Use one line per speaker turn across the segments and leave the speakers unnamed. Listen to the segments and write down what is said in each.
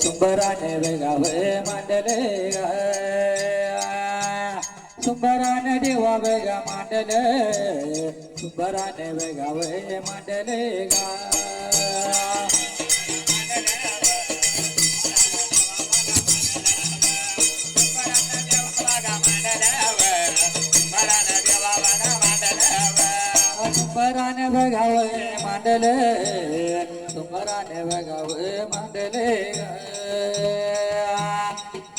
सुंबराने वेगाव मांडले ग सुंबराने देवा वेगा मांडले सुंबराने वेगाव मांडले ग सुंबराने वेगाव मांडले सुंबराने वेगाव मांडले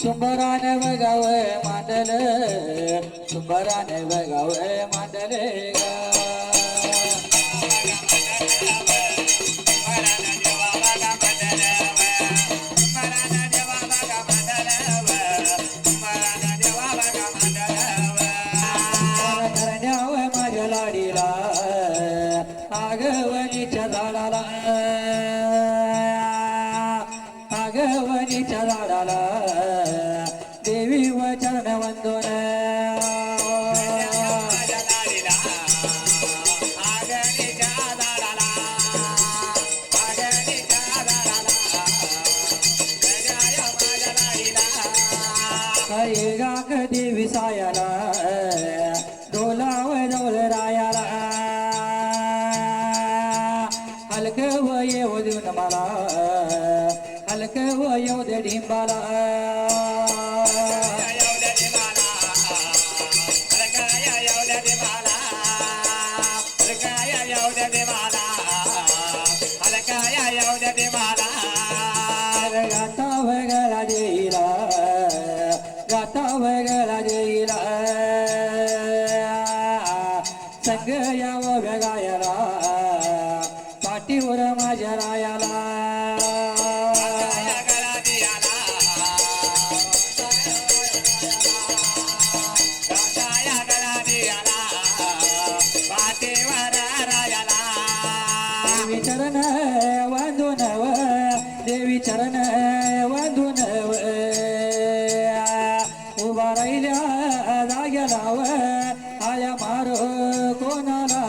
सुंबराने वेगाव मांडले सुंबराने वेगाव मांडले माझ्या लाडीला आगवणीच्या झाडाला आगवणीच्या झाडाला देवी व चरण वंदन गाक देवी सायाला डोलाव डोल रायाला हलक व येऊ देऊन मला हलक व येऊ दे ढिंबाला गाता वगैरा देईला गाता वगैरा देईला संग यावं गायला पाठीवर माझ्या रायाला देवी चरण वंदून देवी चरण वंदून उभा राहिल्या जाग्याला आया मारो कोणाला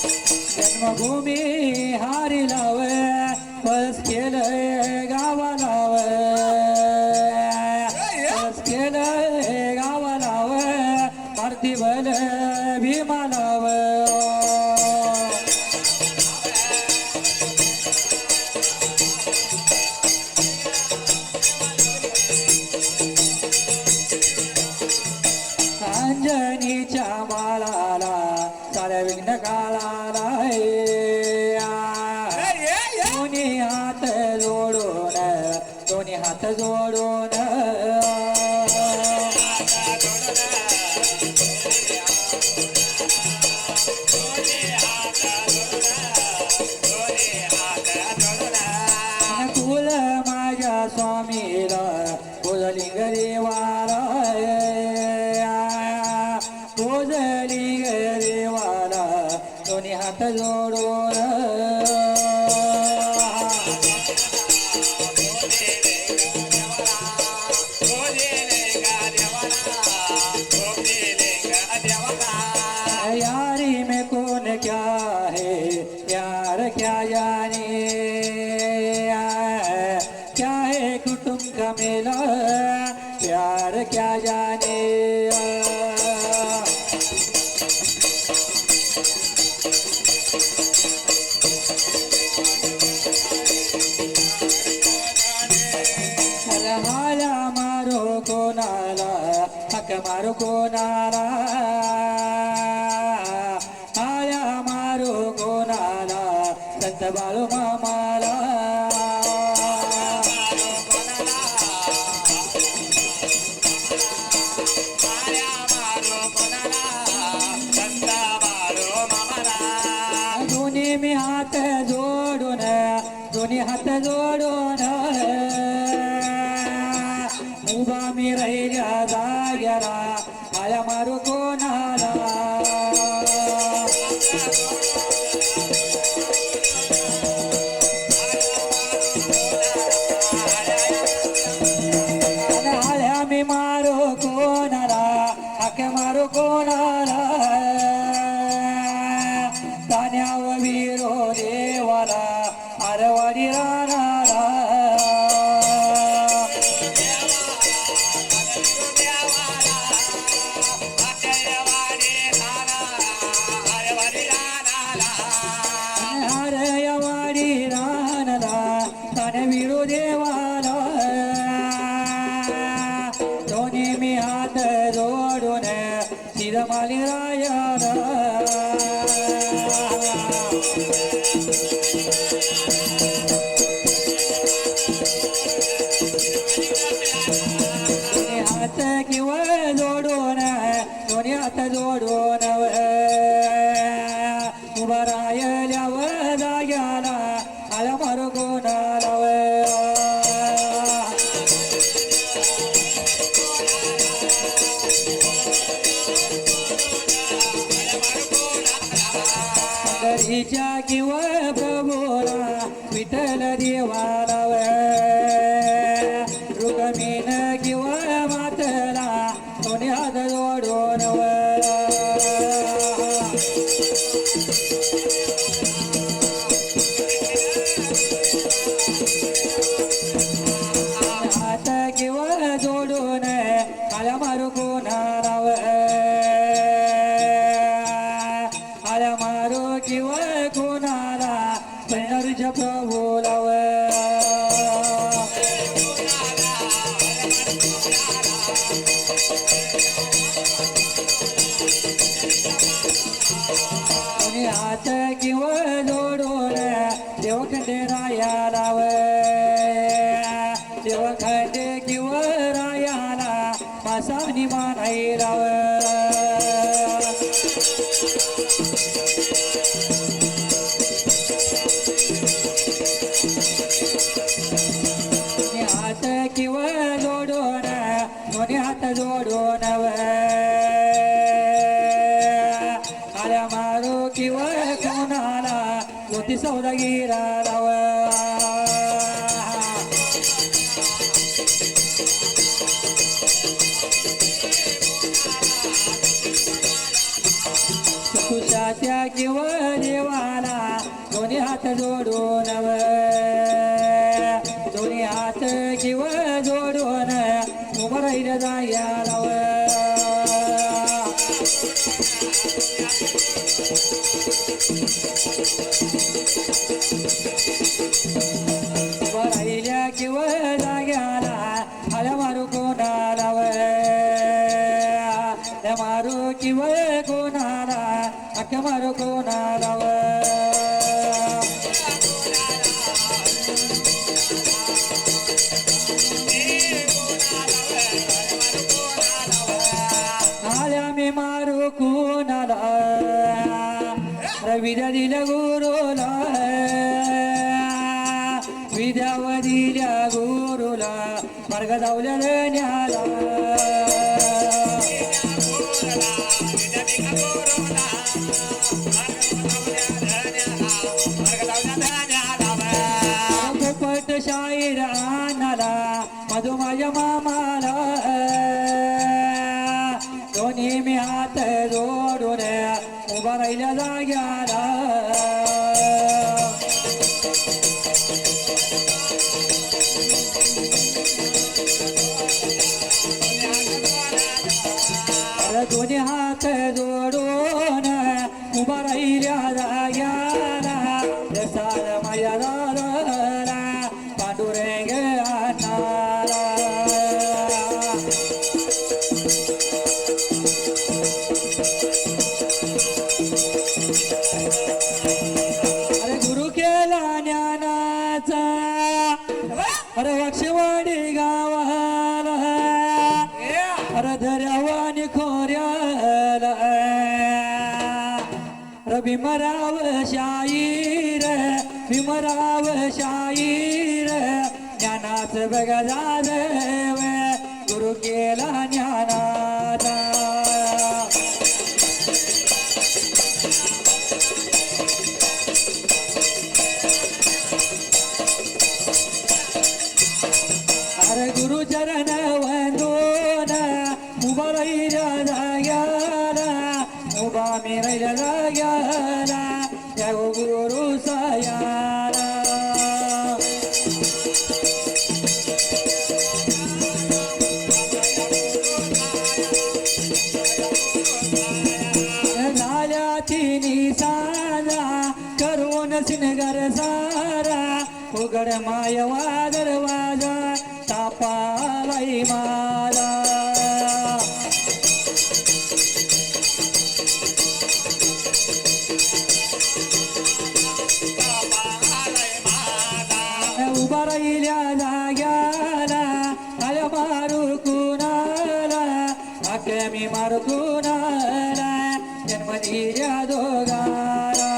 जन्मभूमी हारिलाव बस केलं गावाला बस केलं गावाला मारती बल भीमालाव अंजनीच्या माळाला साऱ्या विघ्न काळाला दोन्ही हात जोडून दोन्ही हात जोडून कुल माझ्या स्वामीला कोजलिंग देवाला कोजलिंग देवाला दोन्ही हात जोडून यारी में कौन क्या है यार क्या जाने क्या है कुटुंब का मेला प्यार क्या जाने हाया मारो कोणाला हक मारो कोणाला हाया मारो कोणाला संत बाळू मामाला दोन्ही मी हात जोडून दोन्ही हात जोडून उभा मी राहिल्या जाग्याला आया मारू कोणाला आया मी मारू कोणाला हाके मारू कोणाला तान्याव वीरो देवाला आरवाडी राणाला आरवाडी राणाला तान्या वीरो देवाला दोन्ही मी हात जोडून शिरमाली रायाला हात किंवा जोडून दोन्ही हात जोडून उभा राहिल्यावर जाग्याला आला मारू कोणाला पंढरीच्या किंवा प्रभूला विठ्ठल देवाला रुक्मिण किंवा मातला दोन्ही हात जोडून हात किंवा जोडून आल्या मारू कोणाला आल्या मारू किंवा कोणाला पंढरीच्या प्रभूला हात किंवा जोडून देवखंडे रायाला देवखंडे किंवा रायाला मासानी मानायला हात किंवा जोडून दोन्ही हात जोडून आल्या मारू किंवा कोणाला मोठी सौदागिराला तुषाच्या किंवा देवाला दोन्ही हात जोडून दोन्ही हात किंवा जोडून उभं राहिलं जायला उभं राहिल्या किंवा जाग्याला आल्या मारू कोणाला मारू किंवा कोणाला अख्या मारू कोणाला आल्या मी मारू कोणाला विद्या दिल्या गुरुला विद्याव दिल्या गुरुला मार्ग जावल्या न्याला पोपट शाहीर आणाला मधु माझ्या मामाला दोन्ही मी हात जोडून उभा राहिल्या जाग्याला दोन्ही हात जोडून उभा राहिल्या जाग्याला रसाल माझ्या दादाला पांडुरंग आणाला अरे गुरु केला ज्ञानाचा अरे वक्षवाडी गावाला अरे दर्यावानी खोऱ्याला अरे भीमराव शाहीर भीमराव शाहीर ज्ञानाच बघा जादव गुरु केला ज्ञानाचा अरे गुरुचरण वंदोन उभा राही राहिल्या जाग्याला उभा मी राहिल्या जाग्याला त्या गुरु सायाला झाल्या तिन्ही साजा करून सिनगर सारा उघड मायवा दरवाजा तापालाई माला उभा राहिल्या जाग्याला आल्या मारू कुणाला आख्या मी मारू कुणाला जन्म दिल्या दोघाला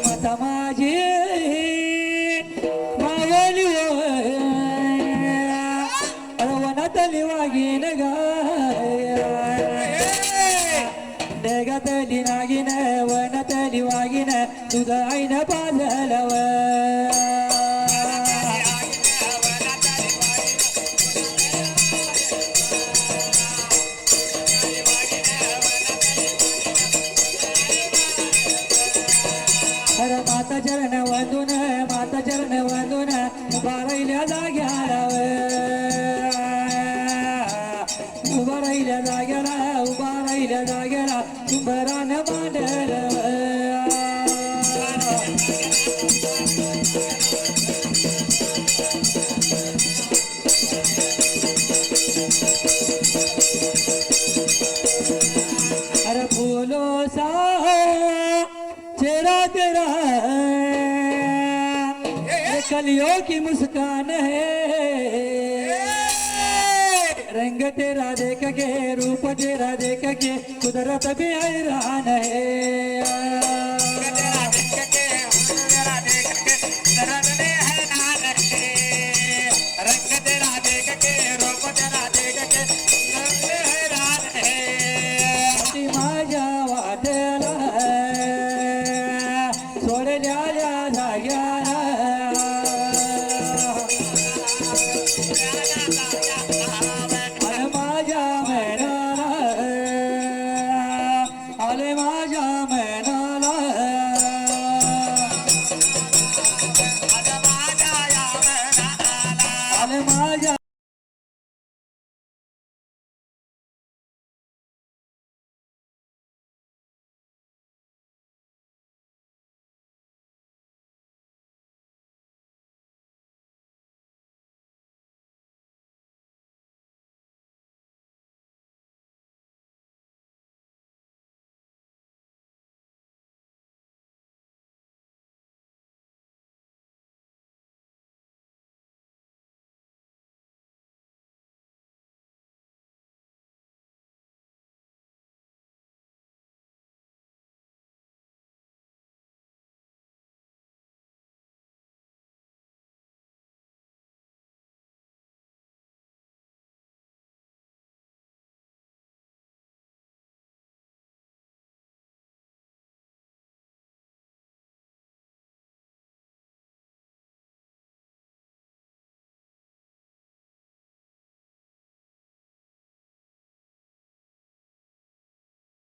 माता माझी मागली वनातली वागीन ढगातली नागिन वनातली वागीन तुझं आईन पाजलव माता चरण वंदून उभा राहिल्या जाग्याला उभा राहिल्या जाग्याला तुंबरान मांडल अरे फूलो सा चेहरा तेरा कलियों की मुस्कान है रंग तेरा देख के रूप तेरा देख के कुदरत भी हैरान है रंग तेरा देख के रूप तेरा देख के हैरान है माझ्या वाट्याला सोडल्या जाग्या